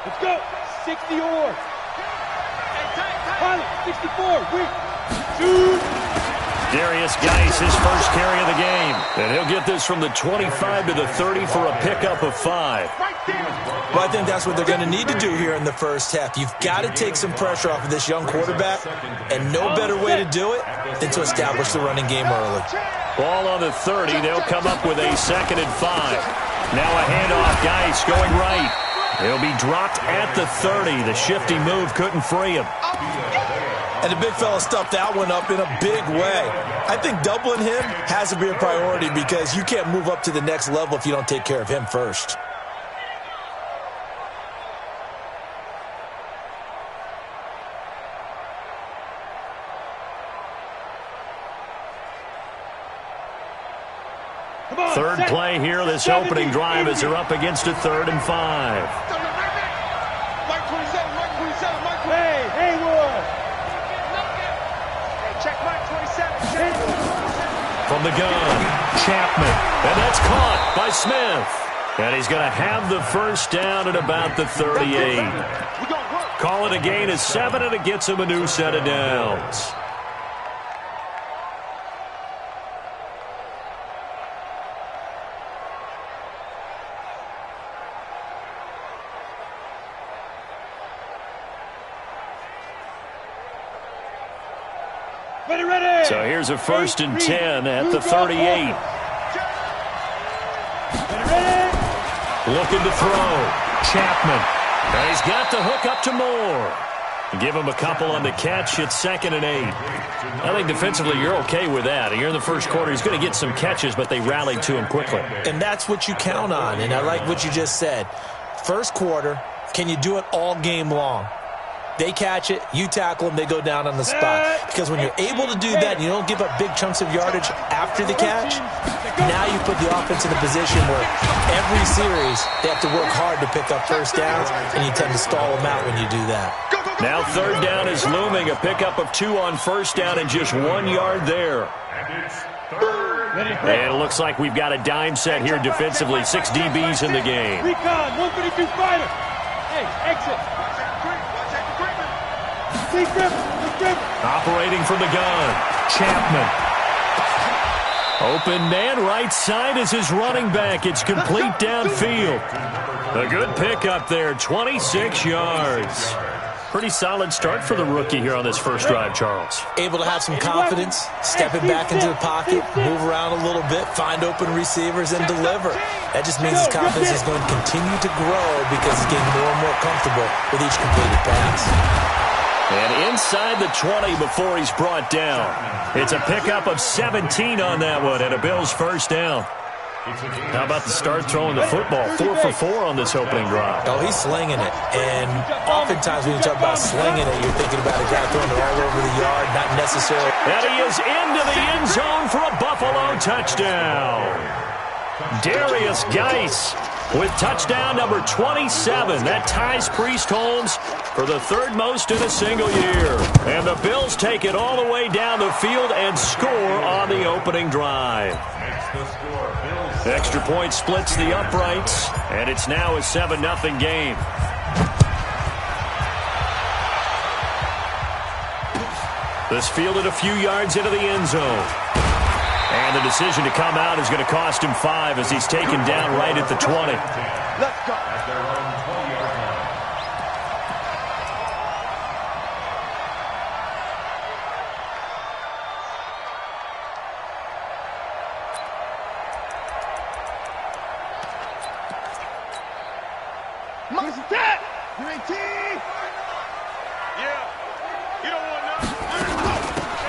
Let's go. 60 or. Pilot, 64. Shoot. Darius Geis, his first carry of the game. And he'll get this from the 25 to the 30 for a pickup of 5. Well, I think that's what they're going to need to do here in the first half. You've got to take some pressure off of this young quarterback, and no better way to do it than to establish the running game early. Ball on the 30. They'll come up with a 2nd and 5. Now a handoff. Geis going right. He'll be dropped at the 30. The shifty move couldn't free him. And the big fella stuffed that one up in a big way. I think doubling him has to be a priority because you can't move up to the next level if you don't take care of him first. Third play here, this opening drive as they're up against a 3rd and 5. Hey, Haywood. From the gun, Chapman, and that's caught by Smith. And he's going to have the first down at about the 38. Call it a gain of 7, and it gets him a new set of downs. Ready. So here's a 1st and 10 at the 38. Looking to throw. Chapman. And he's got the hook up to Moore. Give him a couple on the catch. It's 2nd and 8. I think defensively you're okay with that. Here in the first quarter, he's going to get some catches, but they rallied to him quickly. And that's what you count on, and I like what you just said. First quarter, can you do it all game long? They catch it, you tackle them, they go down on the spot. Because when you're able to do that and you don't give up big chunks of yardage after the catch, now you put the offense in a position where every series they have to work hard to pick up first downs, and you tend to stall them out when you do that. Now 3rd down is looming, a pickup of 2 on 1st down and just 1 yard there. And it looks like we've got a dime set here defensively. 6 DBs in the game. Recon, 152 fighter. Hey, exit. Operating from the gun, Chapman. Open man right side is his running back. It's complete downfield. A good pickup there, 26 yards. Pretty solid start for the rookie here on this first drive, Charles. Able to have some confidence, stepping back into the pocket, move around a little bit, find open receivers, and deliver. That just means his confidence is going to continue to grow because he's getting more and more comfortable with each completed pass. And inside the 20 before he's brought down. It's a pickup of 17 on that one and a Bills first down. How about the start throwing the football? 4 for 4 on this opening drive. Oh, he's slinging it. And oftentimes when you talk about slinging it, you're thinking about a guy throwing it all over the yard, not necessarily. And he is into the end zone for a Buffalo touchdown. Darius Geis with touchdown number 27. That ties Priest Holmes for the 3rd most in a single year. And the Bills take it all the way down the field and score on the opening drive. Extra point splits the uprights, and it's now a 7-0 game. This fielded a few yards into the end zone. And the decision to come out is going to cost him 5 as he's taken down right at the 20. Let's go.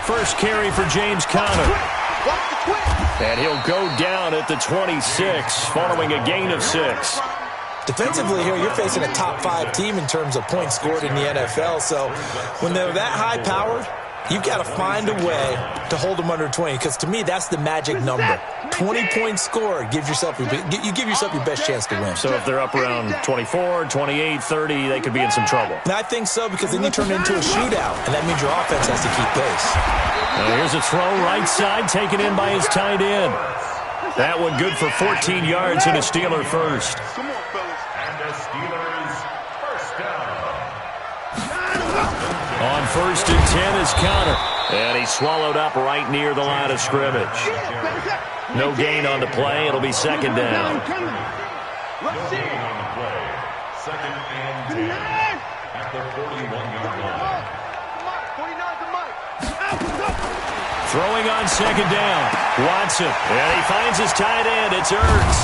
First carry for James Conner. And he'll go down at the 26 following a gain of 6. Defensively here, you're facing a top 5 team in terms of points scored in the NFL. So when they're that high-powered, you've got to find a way to hold them under 20. Because to me, that's the magic number. 20 points scored, you give yourself your best chance to win. So if they're up around 24, 28, 30, they could be in some trouble. And I think so, because then you turn it into a shootout, and that means your offense has to keep pace. Now here's a throw right side, taken in by his tight end. That one good for 14 yards and a Steeler first. And the Steelers first On 1st and 10 is Connor. And he's swallowed up right near the line of scrimmage. No gain on the play. It'll be 2nd down. Second and 10 at the 41-yard line. Throwing on 2nd down. Watson. And he finds his tight end. It's Ertz.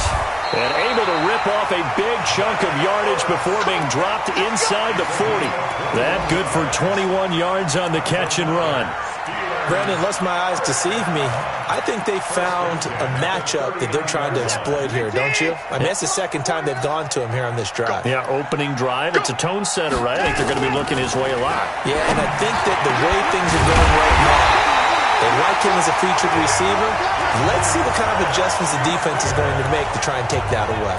And able to rip off a big chunk of yardage before being dropped inside the 40. That good for 21 yards on the catch and run. Brandon, unless my eyes deceive me, I think they found a matchup that they're trying to exploit here, don't you? I mean, that's the 2nd time they've gone to him here on this drive. Yeah, opening drive. It's a tone setter, right? I think they're going to be looking his way a lot. Yeah, and I think that the way things are going right now, they like him as a featured receiver. Let's see what kind of adjustments the defense is going to make to try and take that away.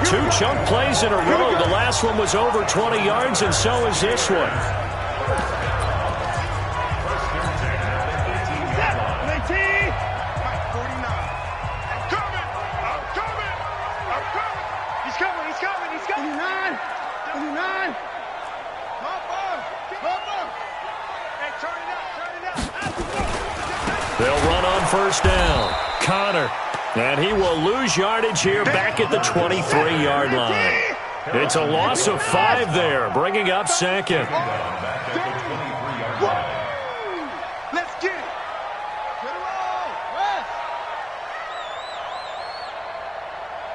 2 chunk plays in a row. The last one was over 20 yards, and so is this one. They'll run on 1st down. Connor. And he will lose yardage here back at the 23-yard line. It's a loss of 5 there, bringing up 2nd. Let's get it. Get it all. West.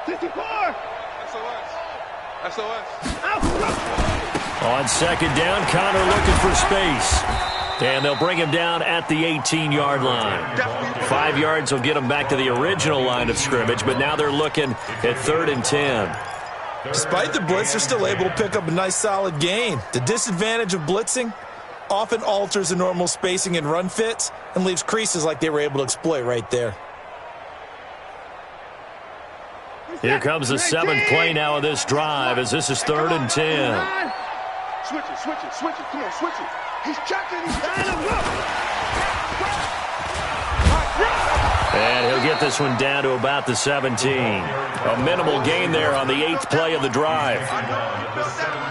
54. SOS. On 2nd down, Connor looking for space. And they'll bring him down at the 18-yard line. 5 yards will get him back to the original line of scrimmage, but now they're looking at 3rd and 10. Despite the blitz, they're still able to pick up a nice solid gain. The disadvantage of blitzing often alters the normal spacing and run fits and leaves creases like they were able to exploit right there. Here comes the 7th play now of this drive as this is 3rd and 10. Switch it. Come on, switch it. He's checking. He's down and look. And he'll get this one down to about the 17. A minimal gain there on the 8th play of the drive.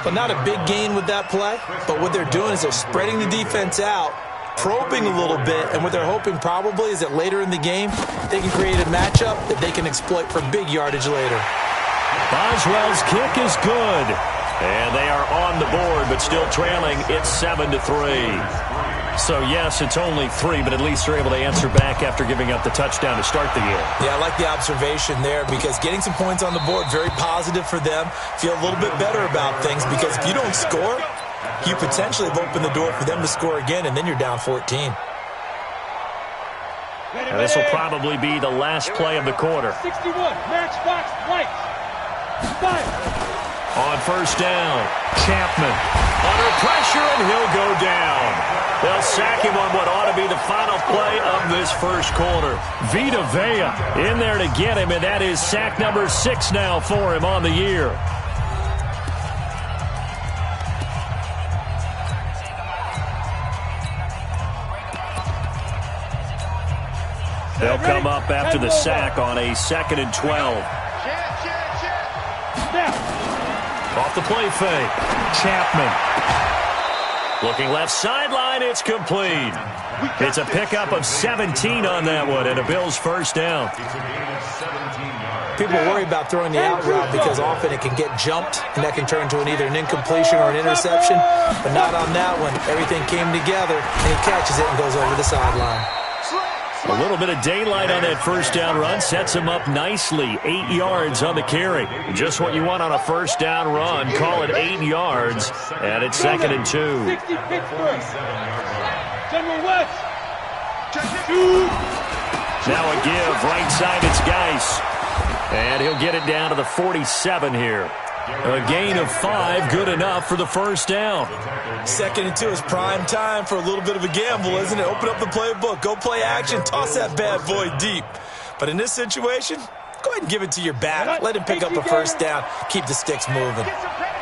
But not a big gain with that play. But what they're doing is they're spreading the defense out, probing a little bit, and what they're hoping probably is that later in the game, they can create a matchup that they can exploit for big yardage later. Boswell's kick is good. And they are on the board, but still trailing. It's 7-3. So, yes, it's only 3, but at least they're able to answer back after giving up the touchdown to start the game. Yeah, I like the observation there because getting some points on the board, very positive for them. Feel a little bit better about things because if you don't score, you potentially have opened the door for them to score again, and then you're down 14. And this will probably be the last play of the quarter. 61, matchbox, lights. Fire. On 1st down, Chapman under pressure, and he'll go down. They'll sack him on what ought to be the final play of this first quarter. Vita Vea in there to get him, and that is sack number 6 now for him on the year. They'll come up after the sack on a 2nd and 12. Off the play fake. Chapman. Looking left sideline. It's complete. It's a pickup of 17 on that one and a Bills 1st down. People worry about throwing the out route because often it can get jumped and that can turn to either an incompletion or an interception. But not on that one. Everything came together and he catches it and goes over the sideline. A little bit of daylight on that 1st down run sets him up nicely. 8 yards on the carry. Just what you want on a 1st down run. Call it 8 yards. And it's 2nd and 2. Now a give. Right side, it's Geis. And he'll get it down to the 47 here. A gain of 5, good enough for the 1st down. 2nd and 2 is prime time for a little bit of a gamble, isn't it? Open up the playbook, go play action, toss that bad boy deep. But in this situation, go ahead and give it to your back. Let him pick up a 1st down, keep the sticks moving.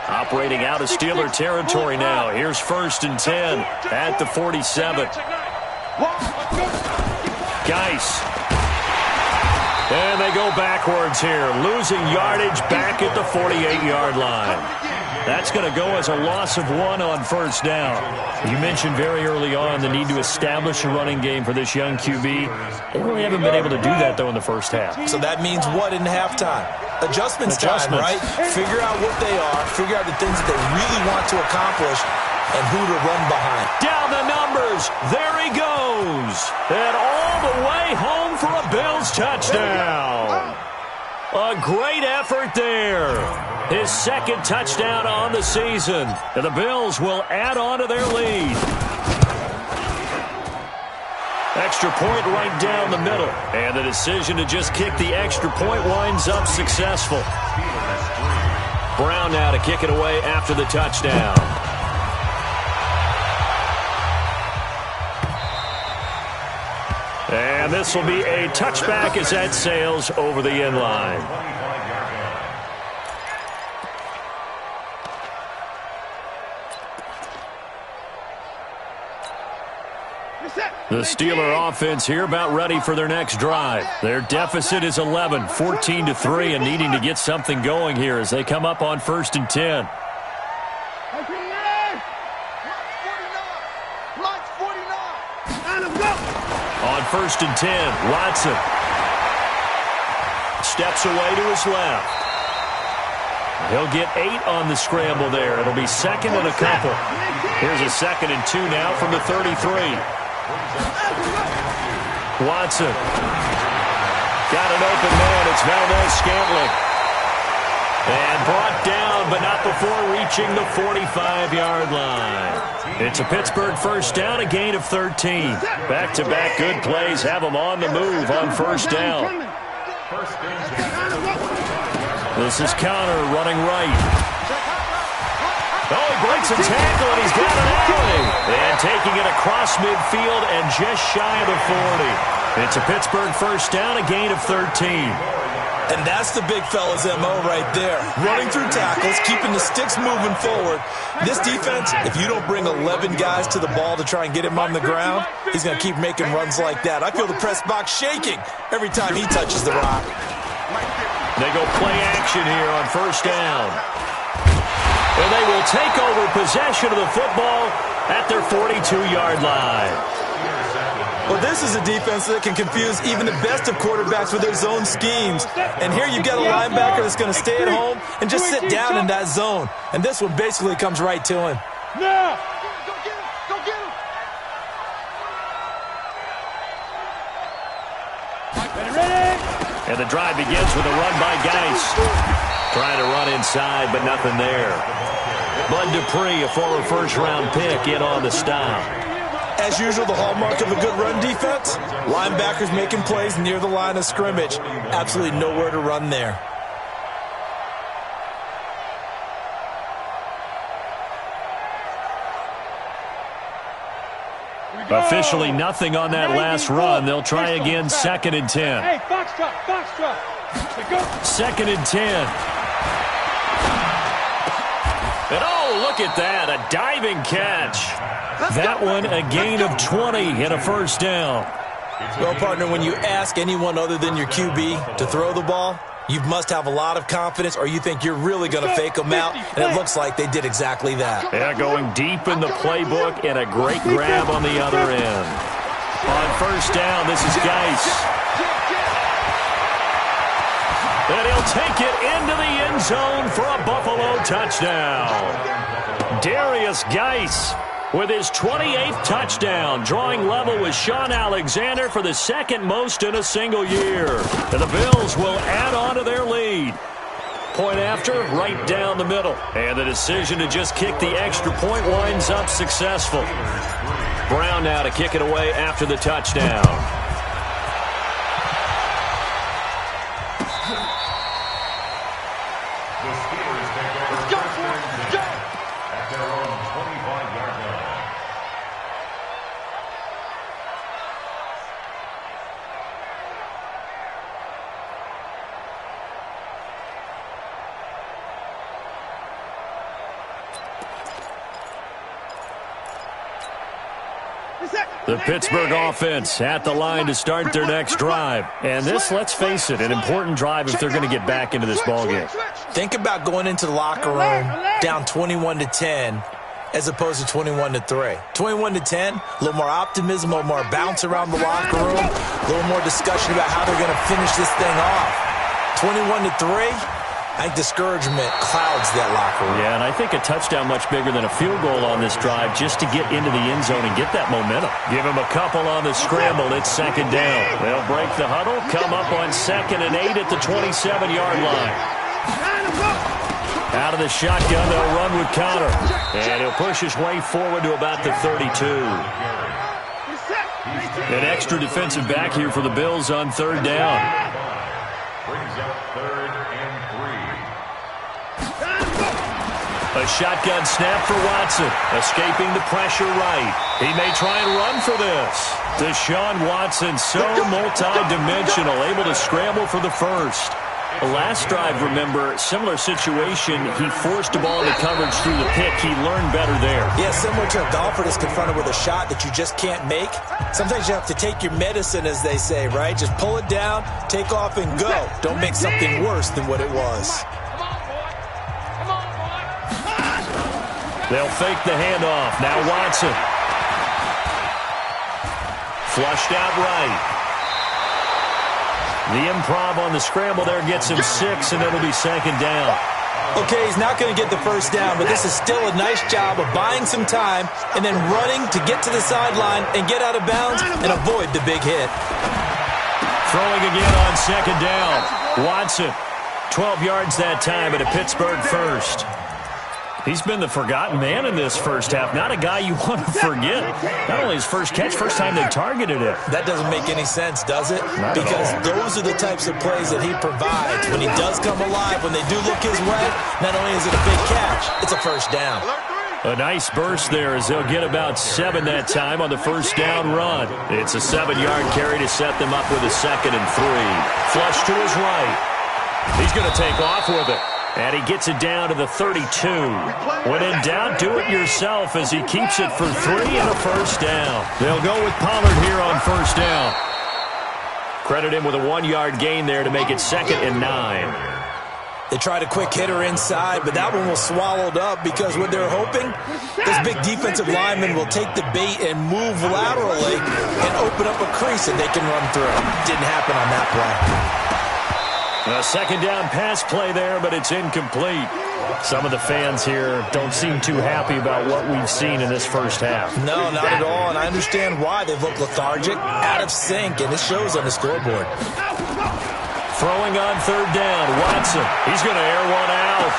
Operating out of Steeler territory now. Here's 1st and 10 at the 47. Geis. And they go backwards here, losing yardage back at the 48-yard line. That's going to go as a loss of 1 on first down. You mentioned very early on the need to establish a running game for this young QB. They really haven't been able to do that, though, in the first half. So that means what in halftime? Adjustments time, right? Figure out what they are, figure out the things that they really want to accomplish, and who to run behind. Down the numbers. There he goes. And all the way home for a Bills touchdown. A great effort there. His second touchdown on the season. And the Bills will add on to their lead. Extra point right down the middle. And the decision to just kick the extra point winds up successful. Brown now to kick it away after the touchdown. And this will be a touchback as that sails over the end line. The Steeler offense here about ready for their next drive. Their deficit is 11, 14-3, and needing to get something going here as they come up on 1st and 10. On 1st and 10, Watson steps away to his left. He'll get 8 on the scramble there. It'll be 2nd and a couple. Here's a 2nd and 2 now from the 33. Watson got an open man. It's Valdez-Scantling. And brought down, but not before reaching the 45-yard line. It's a Pittsburgh first down, a gain of 13. Back-to-back good plays have them on the move on first down. This is Conner running right. Oh, he breaks a tackle, and he's got an alley. And taking it across midfield and just shy of the 40. It's a Pittsburgh first down, a gain of 13. And that's the big fella's MO right there. Running through tackles, keeping the sticks moving forward. This defense, if you don't bring 11 guys to the ball to try and get him on the ground, he's going to keep making runs like that. I feel the press box shaking every time he touches the rock. They go play action here on first down. And they will take over possession of the football at their 42-yard line. Well, this is a defense that can confuse even the best of quarterbacks with their zone schemes. And here you've got a linebacker that's going to stay at home and just sit down in that zone. And this one basically comes right to him. Now. Go get him. And the drive begins with a run by Geis. Trying to run inside, but nothing there. Bud Dupree, a former first-round pick, in on the stop. As usual, the hallmark of a good run defense, linebackers making plays near the line of scrimmage. Absolutely nowhere to run there. Officially nothing on that last run. They'll try again, 2nd and 10. Hey, foxtrot. 2nd and 10. And oh, look at that, a diving catch. That one, a gain of 20 and a first down. Well, partner, when you ask anyone other than your QB to throw the ball, you must have a lot of confidence, or you think you're really going to fake them out, and it looks like they did exactly that. Yeah, going deep in the playbook and a great grab on the other end. On first down, this is Geis. And he'll take it into the end zone for a Buffalo touchdown. Darius Geis with his 28th touchdown, drawing level with Sean Alexander for the 2nd most in a single year. And the Bills will add on to their lead. Point after, right down the middle. And the decision to just kick the extra point winds up successful. Brown now to kick it away after the touchdown. The Pittsburgh offense at the line to start their next drive. And this, let's face it, an important drive if they're going to get back into this ballgame. Think about going into the locker room down 21-10 as opposed to 21-3. 21-10, a little more optimism, a little more bounce around the locker room, a little more discussion about how they're going to finish this thing off. 21-3. I think discouragement clouds that locker room. Yeah, and I think a touchdown much bigger than a field goal on this drive just to get into the end zone and get that momentum. Give him a couple on the scramble. It's second down. They'll break the huddle, come up on 2nd and 8 at the 27-yard line. Out of the shotgun, they'll run with Connor. And he'll push his way forward to about the 32. An extra defensive back here for the Bills on 3rd down. Brings up 3rd and 3. A shotgun snap for Watson, escaping the pressure right. He may try and run for this. Deshaun Watson, so multi-dimensional, able to scramble for the first. Last drive, remember, similar situation. He forced the ball into coverage through the pick. He learned better there. Yeah, similar to a golfer that's confronted with a shot that you just can't make. Sometimes you have to take your medicine, as they say, right? Just pull it down, take off, and go. Don't make something worse than what it was. They'll fake the handoff. Now Watson. Flushed out right. The improv on the scramble there gets him 6, and it'll be 2nd down. Okay, he's not going to get the first down, but this is still a nice job of buying some time and then running to get to the sideline and get out of bounds and avoid the big hit. Throwing again on 2nd down. Watson, 12 yards that time at a Pittsburgh first. He's been the forgotten man in this first half. Not a guy you want to forget. Not only his first catch, first time they targeted him. That doesn't make any sense, does it? Not because those are the types of plays that he provides. When he does come alive, when they do look his way, not only is it a big catch, it's a first down. A nice burst there as they'll get about 7 that time on the first down run. It's a 7-yard carry to set them up with a 2nd and 3. Flush to his right. He's going to take off with it. And he gets it down to the 32. When in doubt, do it yourself as he keeps it for 3 and a first down. They'll go with Pollard here on first down. Credit him with a 1-yard gain there to make it 2nd and 9. They tried a quick hitter inside, but that one was swallowed up because what they're hoping, this big defensive lineman will take the bait and move laterally and open up a crease that they can run through. Didn't happen on that play. A 2nd down pass play there, but it's incomplete. Some of the fans here don't seem too happy about what we've seen in this first half. No, not at all, and I understand why. They've looked lethargic, out of sync, and it shows on the scoreboard. Throwing on 3rd down, Watson. He's going to air one out.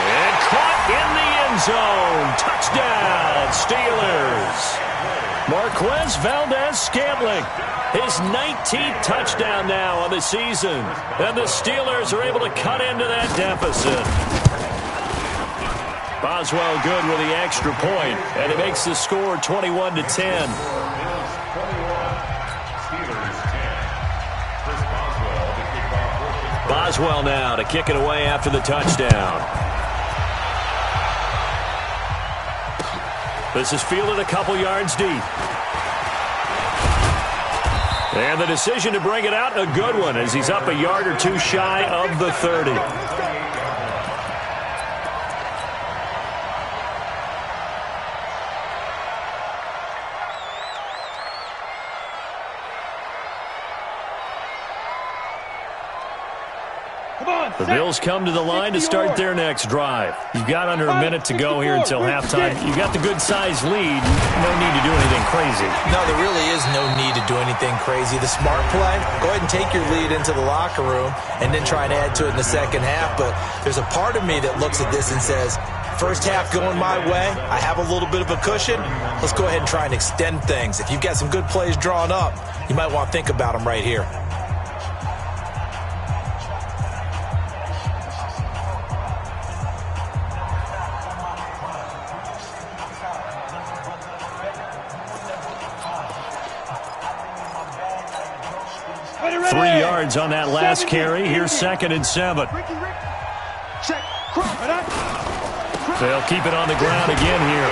And caught in the end zone. Touchdown, Steelers. Marquez Valdez-Scantling. His 19th touchdown now on the season. And the Steelers are able to cut into that deficit. Boswell good with the extra point, and it makes the score 21-10. Boswell now to kick it away after the touchdown. This is fielded a couple yards deep. And the decision to bring it out, a good one, as he's up a yard or 2 shy of the 30. The Bills come to the line to start their next drive. You've got under a minute to go here until halftime. You've got the good-sized lead. No need to do anything crazy. No, there really is no need to do anything crazy. The smart play, go ahead and take your lead into the locker room and then try and add to it in the second half. But there's a part of me that looks at this and says, first half going my way, I have a little bit of a cushion. Let's go ahead and try and extend things. If you've got some good plays drawn up, you might want to think about them right here. On that last carry, here's 2nd and 7. They'll keep it on the ground again here.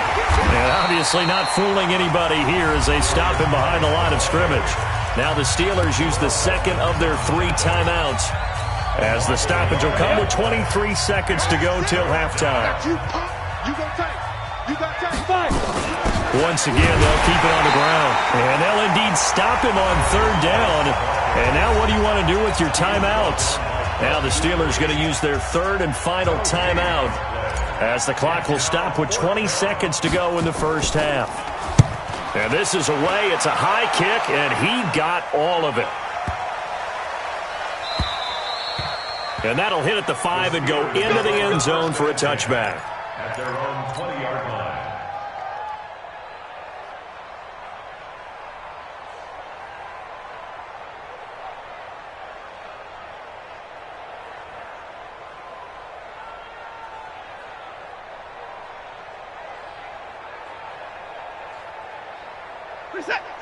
And obviously not fooling anybody here as they stop him behind the line of scrimmage. Now the Steelers use the second of their 3 timeouts as the stoppage will come with 23 seconds to go till halftime. Once again, they'll keep it on the ground. And they'll indeed stop him on 3rd down. And now what do you want to do with your timeouts? Now the Steelers going to use their 3rd and final timeout as the clock will stop with 20 seconds to go in the first half. And this is away. It's a high kick, and he got all of it. And that'll hit at the 5 and go into the end zone for a touchback. At their own 20-yard line.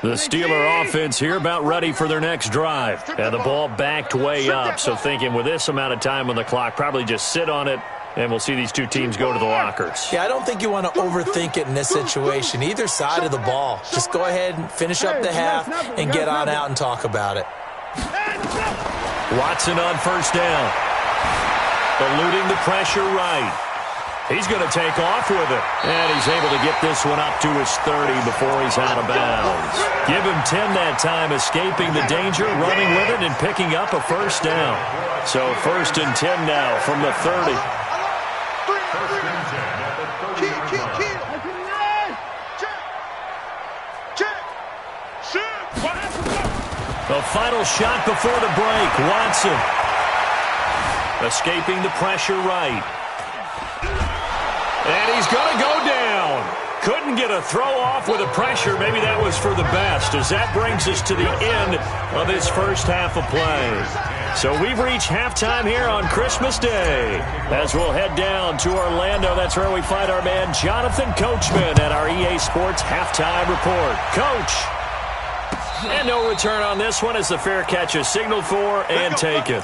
The Steeler offense here about ready for their next drive. And the ball backed way up, so thinking with this amount of time on the clock, probably just sit on it, and we'll see these two teams go to the lockers. Yeah, I don't think you want to overthink it in this situation. Either side of the ball. Just go ahead and finish up the half and get on out and talk about it. Watson on 1st down. Eluding the pressure right. He's going to take off with it. And he's able to get this one up to his 30 before he's out of bounds. Give him 10 that time, escaping the danger, running with it, and picking up a 1st down. So 1st and 10 now from the 30. The final shot before the break. Watson escaping the pressure right. And he's going to go down. Couldn't get a throw off with the pressure. Maybe that was for the best, as that brings us to the end of this first half of play. So we've reached halftime here on Christmas Day. As we'll head down to Orlando, that's where we find our man Jonathan Coachman at our EA Sports Halftime Report. Coach. And no return on this one as the fair catch is signaled for and taken.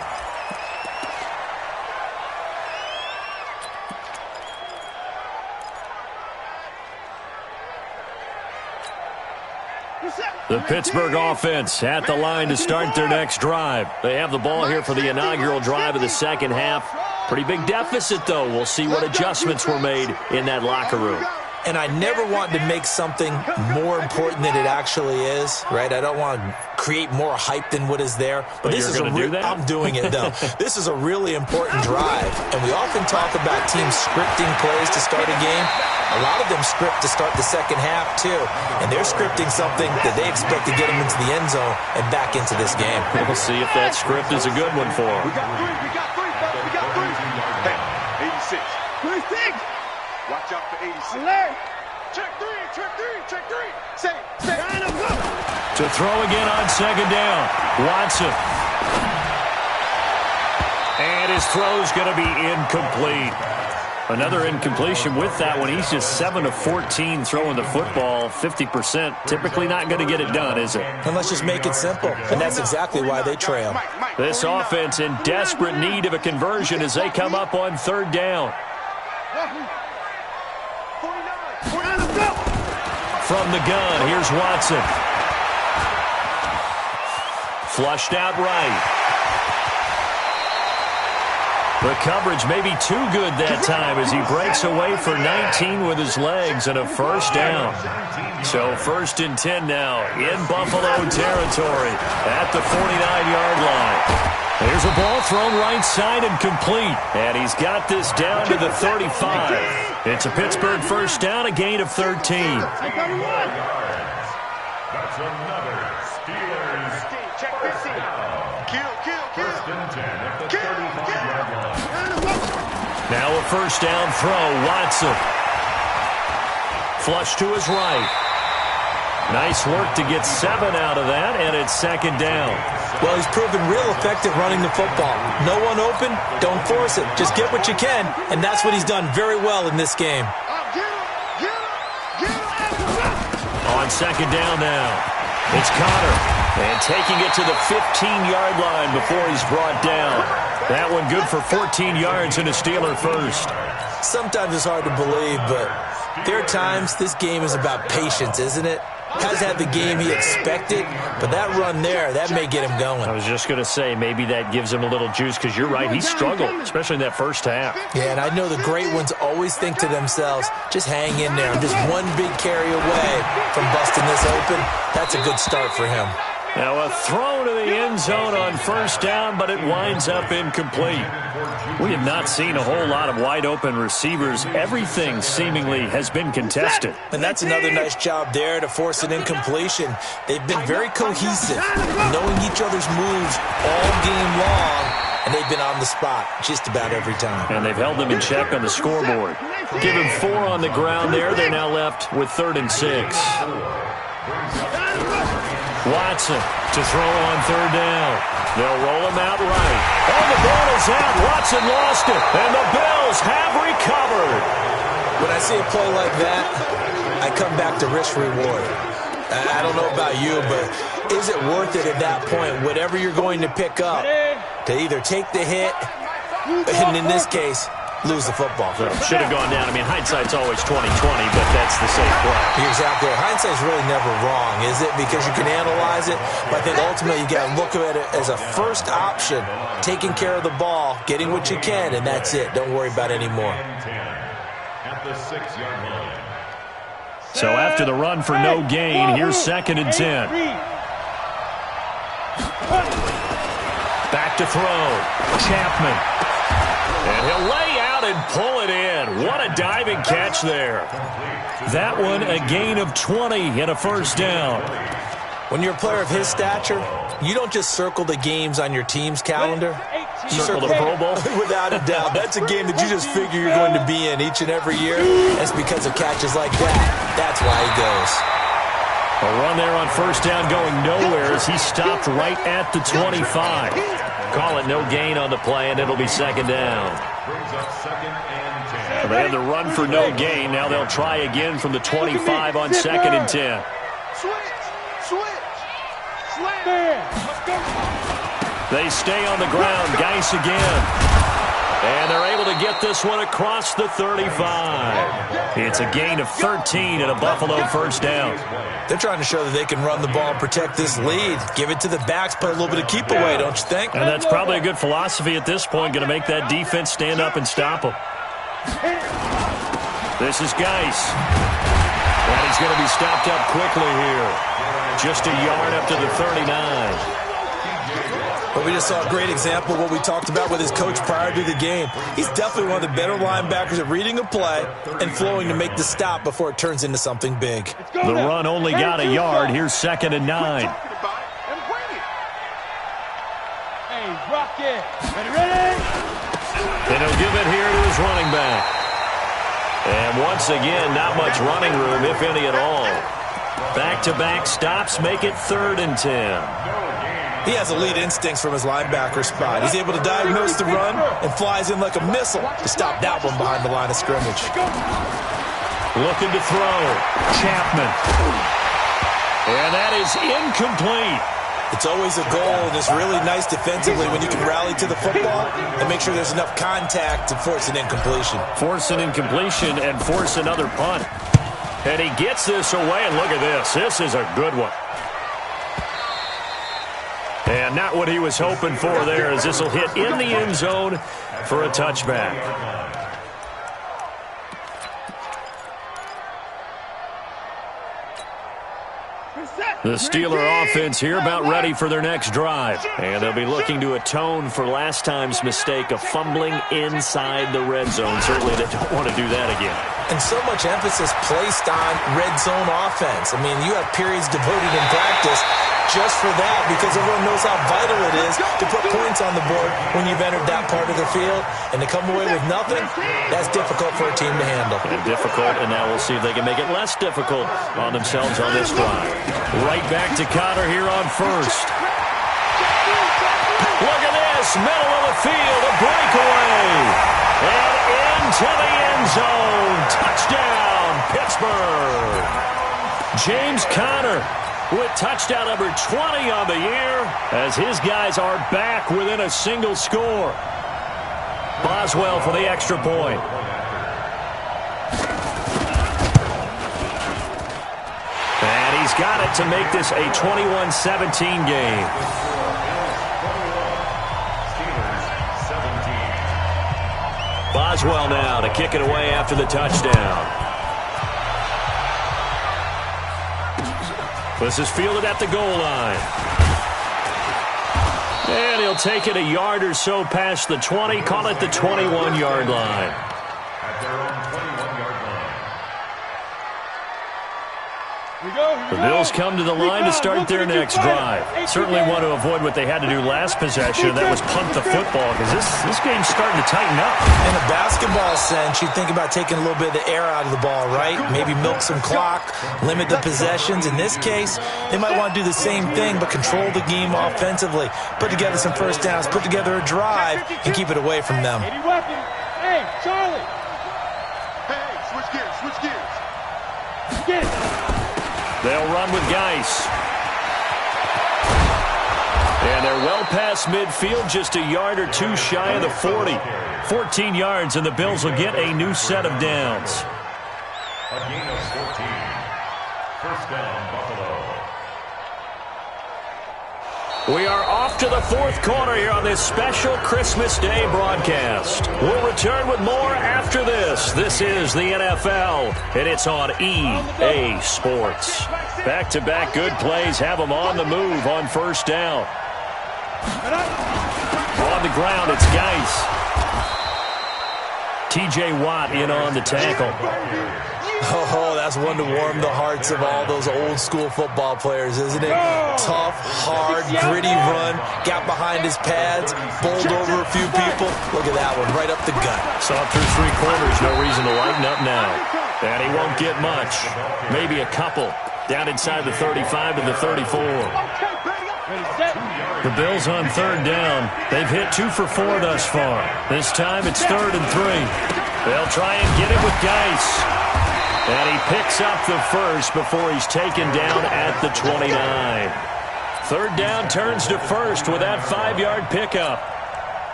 The Pittsburgh offense at the line to start their next drive. They have the ball here for the inaugural drive of the second half. Pretty big deficit, though. We'll see what adjustments were made in that locker room. And I never want to make something more important than it actually is, right? I don't want to create more hype than what is there. But this is do that? I'm doing it, though. This is a really important drive. And we often talk about teams scripting plays to start a game. A lot of them script to start the second half, too. And they're scripting something that they expect to get them into the end zone and back into this game. We'll see if that script is a good one for them. We got 3, we got 3, fellas, we got 3. Hey, 86. 36. Watch out for 86. Alert. Check 3, check 3, check 3. Say, to throw again on 2nd down. Watson. And his throw's going to be incomplete. Another incompletion with that one. He's just 7 of 14 throwing the football. 50%. Typically not going to get it done, is it? And let's just make it simple. And that's exactly why they trail. This offense in desperate need of a conversion as they come up on 3rd down. From the gun, here's Watson. Flushed out right. The coverage may be too good that time as he breaks away for 19 with his legs and a 1st down. So 1st and 10 now in Buffalo territory at the 49-yard line. There's a ball thrown right side and complete. And he's got this down to the 35. It's a Pittsburgh 1st down, a gain of 13. That's another Steelers. check 15. Kill. 1st and 10 at the 35-yard line. Now a 1st down throw. Watson. Flush to his right. Nice work to get 7 out of that, and it's 2nd down. Well, he's proven real effective running the football. No one open, don't force it. Just get what you can, and that's what he's done very well in this game. On 2nd down now, it's Connor, and taking it to the 15-yard line before he's brought down. That one good for 14 yards and a Steeler first. Sometimes it's hard to believe, but there are times this game is about patience, isn't it? Has had the game he expected, but that run there, that may get him going. I was just going to say, maybe that gives him a little juice, because you're right, he struggled, especially in that first half. Yeah, and I know the great ones always think to themselves, just hang in there. I'm just one big carry away from busting this open. That's a good start for him. Now a throw to the end zone on first down, but it winds up incomplete. We have not seen a whole lot of wide-open receivers. Everything seemingly has been contested. And that's another nice job there to force an incompletion. They've been very cohesive, knowing each other's moves all game long, and they've been on the spot just about every time. And they've held them in check on the scoreboard. Give him 4 on the ground there. They're now left with 3rd and 6. Watson to throw on 3rd down. They'll roll him out right. And the ball is out. Watson lost it. And the Bills have recovered. When I see a play like that, I come back to risk-reward. I don't know about you, but is it worth it at that point, whatever you're going to pick up, to either take the hit, and in this case, lose the football? Should have gone down. I mean, hindsight's always 20/20, but that's the safe play. You're exactly right. Hindsight's really never wrong, is it? Because you can analyze it, but I think ultimately you got to look at it as a first option, taking care of the ball, getting what you can, and that's it. Don't worry about any more. At the 6-yard line. So after the run for no gain, here's 2nd and 10. Back to throw. Chapman. And he'll lay out and pull it in. What a diving catch there. That one a gain of 20 and a first down. When you're a player of his stature, you don't just circle the games on your team's calendar. You circle the Pro Bowl? Without a doubt. That's a game that you just figure you're going to be in each and every year. That's because of catches like that. That's why he goes. A run there on first down going nowhere as he stopped right at the 25. Call it no gain on the play, and it'll be 2nd down. So they had the run for no gain. Now they'll try again from the 25 on 2nd and 10. They stay on the ground. Geis again. And they're able to get this one across the 35. It's a gain of 13 and a Buffalo first down. They're trying to show that they can run the ball and protect this lead. Give it to the backs, play a little bit of keep away, don't you think? And that's probably a good philosophy at this point, going to make that defense stand up and stop them. This is Geis. And he's going to be stopped up quickly here. Just a yard up to the 39. But we just saw a great example of what we talked about with his coach prior to the game. He's definitely one of the better linebackers at reading a play and flowing to make the stop before it turns into something big. The run only got a yard. Here's 2nd and 9. Hey, rock it. Ready? And he'll give it here to his running back. And once again, not much running room, if any at all. Back-to-back stops make it 3rd and 10. He has elite instincts from his linebacker spot. He's able to diagnose the run and flies in like a missile to stop that one behind the line of scrimmage. Looking to throw. Chapman. And that is incomplete. It's always a goal, and it's really nice defensively when you can rally to the football and make sure there's enough contact to force an incompletion. Force an incompletion and force another punt. And he gets this away, and look at this. This is a good one. And not what he was hoping for there, as this will hit in the end zone for a touchback. The Steeler offense here about ready for their next drive. And they'll be looking to atone for last time's mistake of fumbling inside the red zone. Certainly they don't want to do that again. And so much emphasis placed on red zone offense. I mean, you have periods devoted in practice just for that, because everyone knows how vital it is to put points on the board when you've entered that part of the field. And to come away with nothing, that's difficult for a team to handle. And difficult, and now we'll see if they can make it less difficult on themselves on this drive. Right back to Connor here on first. Look at this, middle of the field, a breakaway. And into the end zone. Touchdown, Pittsburgh. James Conner with touchdown number 20 on the year as his guys are back within a single score. Boswell for the extra point. And he's got it to make this a 21-17 game. Boswell now to kick it away after the touchdown. This is fielded at the goal line. And he'll take it a yard or so past the 20, call it the 21-yard line. At their own 21-yard line. The Bills come to the line to start their next drive. Certainly want to avoid what they had to do last possession. That was punt the football because this game's starting to tighten up. In a basketball sense, you think about taking a little bit of the air out of the ball, right? Maybe milk some clock, limit the possessions. In this case, they might want to do the same thing but control the game offensively. Put together some first downs, put together a drive, and keep it away from them. Hey, Charlie. Hey, switch gears, switch gears. Get it. They'll run with Geis. And they're well past midfield, just a yard or two shy of the 40. 14 yards, and the Bills will get a new set of downs. A gain of 14. First down, Buffalo. We are off to the fourth quarter here on this special Christmas Day broadcast. We'll return with more after this. This is the NFL, and it's on EA Sports. Back-to-back good plays have them on the move on first down. On the ground, it's Geis. T.J. Watt in on the tackle. Oh, that's one to warm the hearts of all those old-school football players, isn't it? Tough, hard, gritty run, got behind his pads, bowled over a few people. Look at that one, right up the gut. Saw it through three quarters, no reason to lighten up now. And he won't get much. Maybe a couple. Down inside the 35 to the 34. The Bills on third down. They've hit 2 for 4 thus far. This time it's 3rd and 3. They'll try and get it with Geis. And he picks up the first before he's taken down at the 29. Third down turns to first with that 5-yard pickup.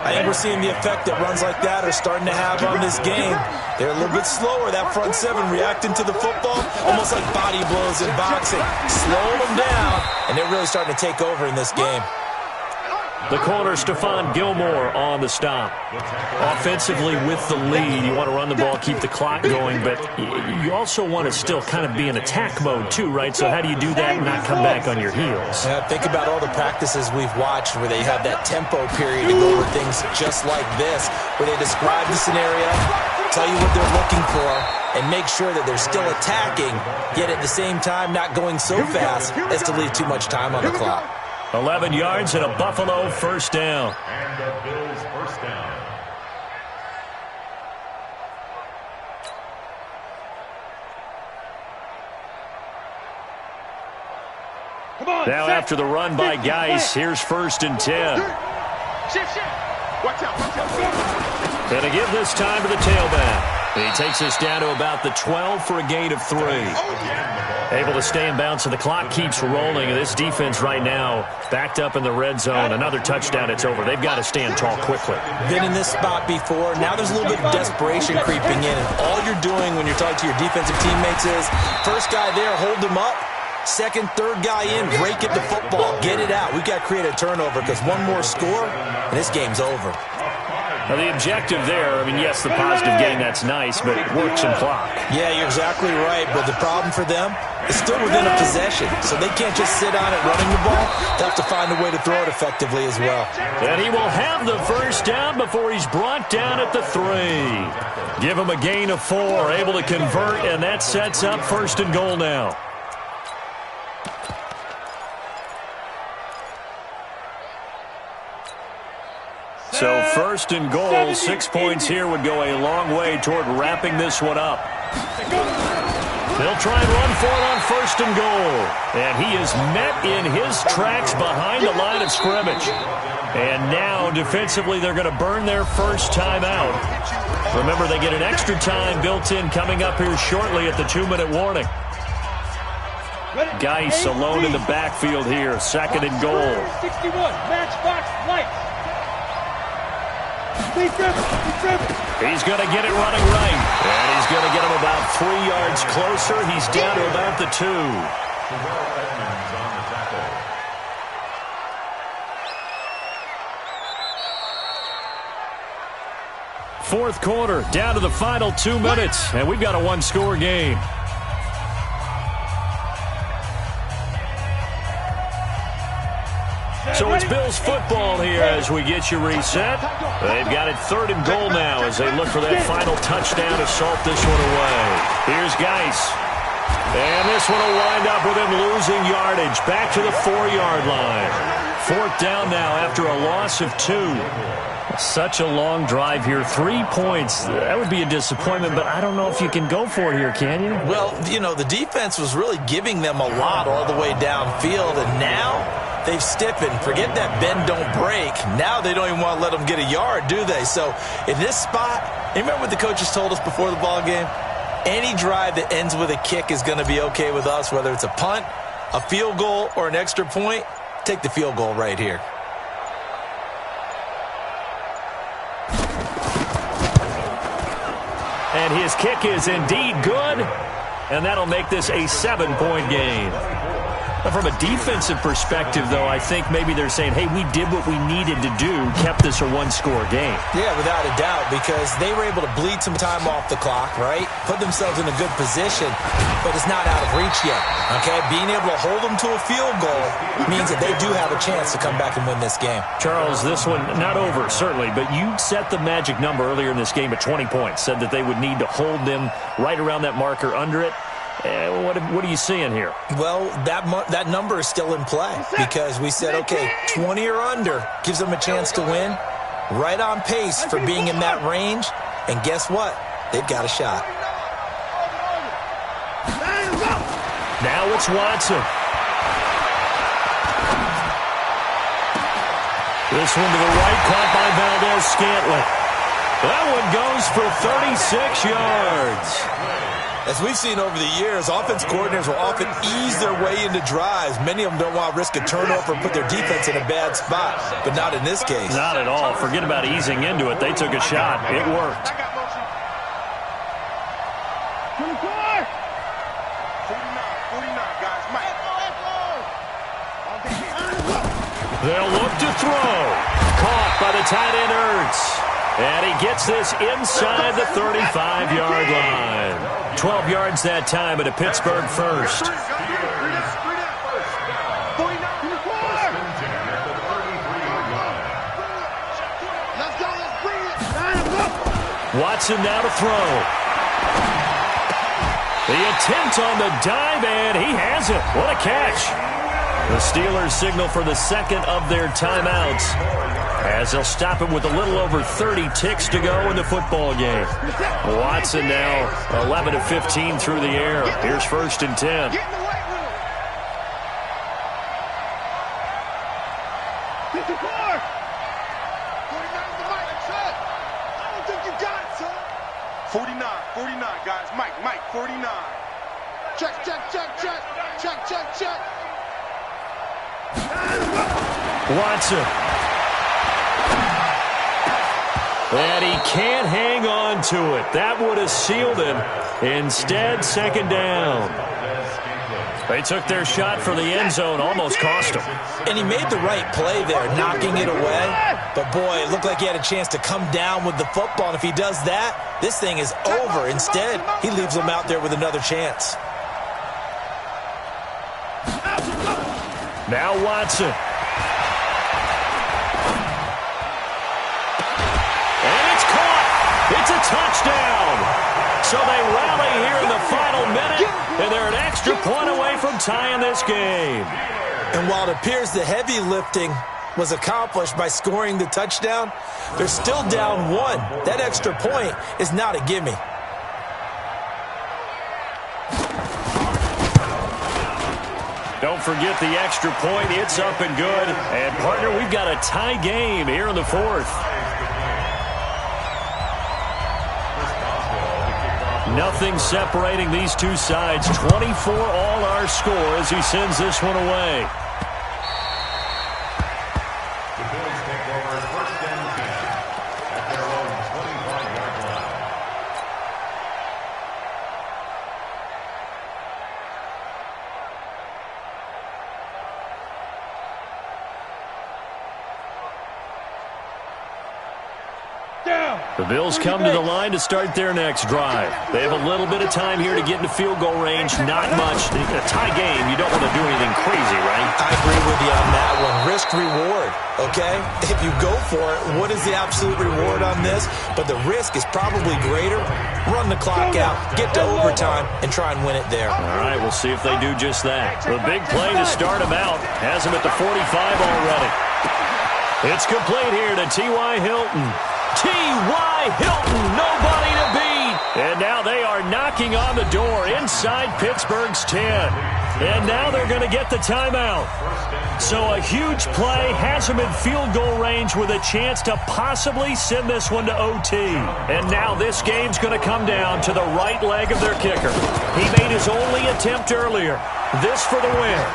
I think we're seeing the effect that runs like that are starting to have on this game. They're a little bit slower, that front seven reacting to the football, almost like body blows in boxing. Slowing them down, and they're really starting to take over in this game. The corner, Stephon Gilmore on the stop. Offensively with the lead, you want to run the ball, keep the clock going, but you also want to still kind of be in attack mode too, right? So how do you do that and not come back on your heels? Yeah, think about all the practices we've watched where they have that tempo period to go over things just like this, where they describe the scenario, tell you what they're looking for, and make sure that they're still attacking, yet at the same time not going so fast as to leave too much time on the clock. 11 yards and a Buffalo first down. And the Bills first down. Now after the run by Geis, here's 1st and 10. Watch out, watch out. And to give this time to the tailback. He takes us down to about the 12 for a gain of 3. Able to stay in bounds, so the clock keeps rolling. And this defense right now backed up in the red zone. Another touchdown, it's over. They've got to stand tall quickly. Been in this spot before. Now there's a little bit of desperation creeping in. And all you're doing when you're talking to your defensive teammates is, first guy there, hold him up. Second, third guy in, break it to football. Get it out. We've got to create a turnover because one more score, and this game's over. Now the objective there, I mean, yes, the positive gain, that's nice, but work some clock. Yeah, you're exactly right, but the problem for them is still within a possession, so they can't just sit on it running the ball. They have to find a way to throw it effectively as well. And he will have the first down before he's brought down at the 3. Give him a gain of 4, able to convert, and that sets up 1st and goal now. So 1st and goal, 6 points here would go a long way toward wrapping this one up. They'll try and run for it on 1st and goal. And he is met in his tracks behind the line of scrimmage. And now, defensively, they're going to burn their first time out. Remember, they get an extra time built in coming up here shortly at the 2-minute warning. Geis alone in the backfield here. Second and goal. 61, matchbox lights. He's going to get it running right. And he's going to get him about 3 yards closer. He's down to about the 2. Fourth quarter, down to the final 2 minutes, and we've got a one-score game. So it's Bills football here as we get you reset. They've got it 3rd and goal now as they look for that final touchdown to salt this one away. Here's Geis. And this one will wind up with him losing yardage. Back to the 4-yard line. 4th down now after a loss of 2. Such a long drive here. 3 points. That would be a disappointment, but I don't know if you can go for it here, can you? Well, you know, the defense was really giving them a lot all the way downfield, and now they've stiffened. Forget that bend, don't break. Now they don't even want to let them get a yard, do they? So in this spot, you remember what the coaches told us before the ball game? Any drive that ends with a kick is going to be okay with us, whether it's a punt, a field goal, or an extra point. Take the field goal right here. And his kick is indeed good, and that'll make this a 7-point game. From a defensive perspective, though, I think maybe they're saying, hey, we did what we needed to do, kept this a one-score game. Yeah, without a doubt, because they were able to bleed some time off the clock, right? Put themselves in a good position, but it's not out of reach yet, okay? Being able to hold them to a field goal means that they do have a chance to come back and win this game. Charles, this one not over, certainly, but you set the magic number earlier in this game at 20 points, said that they would need to hold them right around that marker under it. What are you seeing here? Well, that number is still in play because we said, okay, 20 or under gives them a chance to win. Right on pace for being in that range. And guess what? They've got a shot. Now it's Watson. This one to the right, caught by Valdez-Scantling. That one goes for 36 yards. As we've seen over the years, offense coordinators will often ease their way into drives. Many of them don't want to risk a turnover and put their defense in a bad spot, but not in this case. Not at all. Forget about easing into it. They took a shot. It worked. 49, guys. Mike. They'll look to throw. Caught by the tight end Ertz. And he gets this inside the 35-yard line. 12 yards that time at a Pittsburgh first. Watson now to throw. The attempt on the dive, and he has it. What a catch. The Steelers signal for the second of their timeouts, as they'll stop it with a little over 30 ticks to go in the football game. Watson now 11 of 15 through the air. Here's 1st and 10. Guys. Mike, 49. Check. Watson. And he can't hang on to it. That would have sealed him. Instead, 2nd down. They took their shot for the end zone, almost cost him. And he made the right play there, knocking it away. But, boy, it looked like he had a chance to come down with the football. And if he does that, this thing is over. Instead, he leaves them out there with another chance. Now Watson. And it's caught. It's a touchdown. So they rally here in the final minute, and they're an extra point away from tying this game. And while it appears the heavy lifting was accomplished by scoring the touchdown, they're still down 1. That extra point is not a gimme. Don't forget the extra point. It's up and good. And, partner, we've got a tie game here in the 4th. Nothing separating these two sides. 24 all our score as he sends this one away. The Bills take over first and 10 at their own 25-yard line. The Bills come to the line to start their next drive. They have a little bit of time here to get into field goal range. Not much. A tie game, you don't want to do anything crazy, right? I agree with you on that one. Risk-reward, okay? If you go for it, what is the absolute reward on this? But the risk is probably greater. Run the clock out, get to overtime, and try and win it there. All right, we'll see if they do just that. The big play to start him out has him at the 45 already. It's complete here to T.Y. Hilton. T.Y. Hilton, nobody to beat. And now they are knocking on the door inside Pittsburgh's 10. And now they're going to get the timeout. So a huge play has them in field goal range with a chance to possibly send this one to OT. And now this game's going to come down to the right leg of their kicker. He made his only attempt earlier. This for the win.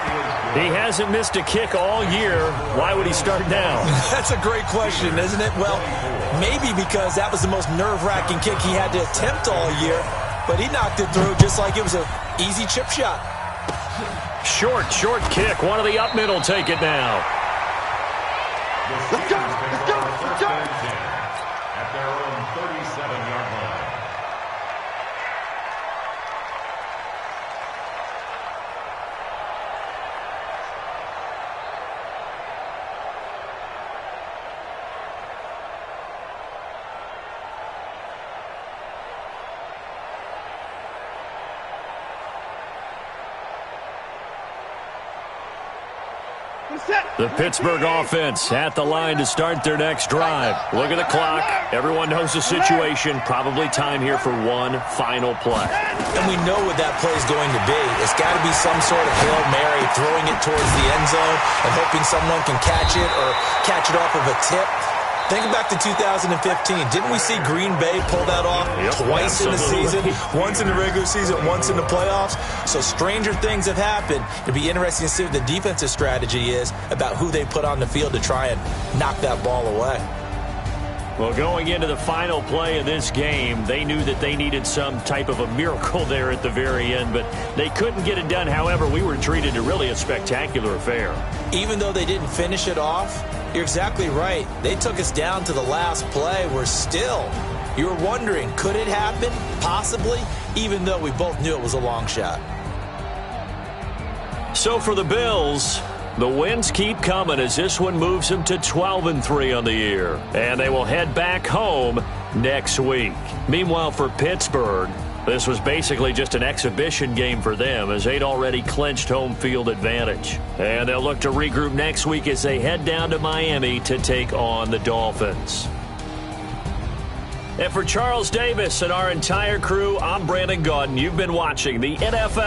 He hasn't missed a kick all year. Why would he start now? That's a great question, isn't it? Well, maybe because that was the most nerve-wracking kick he had to attempt all year, but he knocked it through just like it was an easy chip shot. Short kick. One of the up middle take it now. Let's go. At their own 37-yard line. The Pittsburgh offense at the line to start their next drive. Look at the clock. Everyone knows the situation. Probably time here for one final play. And we know what that play is going to be. It's got to be some sort of Hail Mary, throwing it towards the end zone and hoping someone can catch it or catch it off of a tip. Think back to 2015. Didn't we see Green Bay pull that off twice in the season? Once in the regular season, once in the playoffs. So stranger things have happened. It'll be interesting to see what the defensive strategy is about who they put on the field to try and knock that ball away. Well, going into the final play of this game, they knew that they needed some type of a miracle there at the very end, but they couldn't get it done. However, we were treated to really a spectacular affair. Even though they didn't finish it off, you're exactly right. They took us down to the last play. We're still, you were wondering, could it happen? Possibly, even though we both knew it was a long shot. So for the Bills, the wins keep coming as this one moves them to 12-3 on the year. And they will head back home next week. Meanwhile, for Pittsburgh, this was basically just an exhibition game for them as they'd already clinched home field advantage. And they'll look to regroup next week as they head down to Miami to take on the Dolphins. And for Charles Davis and our entire crew, I'm Brandon Gaudin. You've been watching the NFL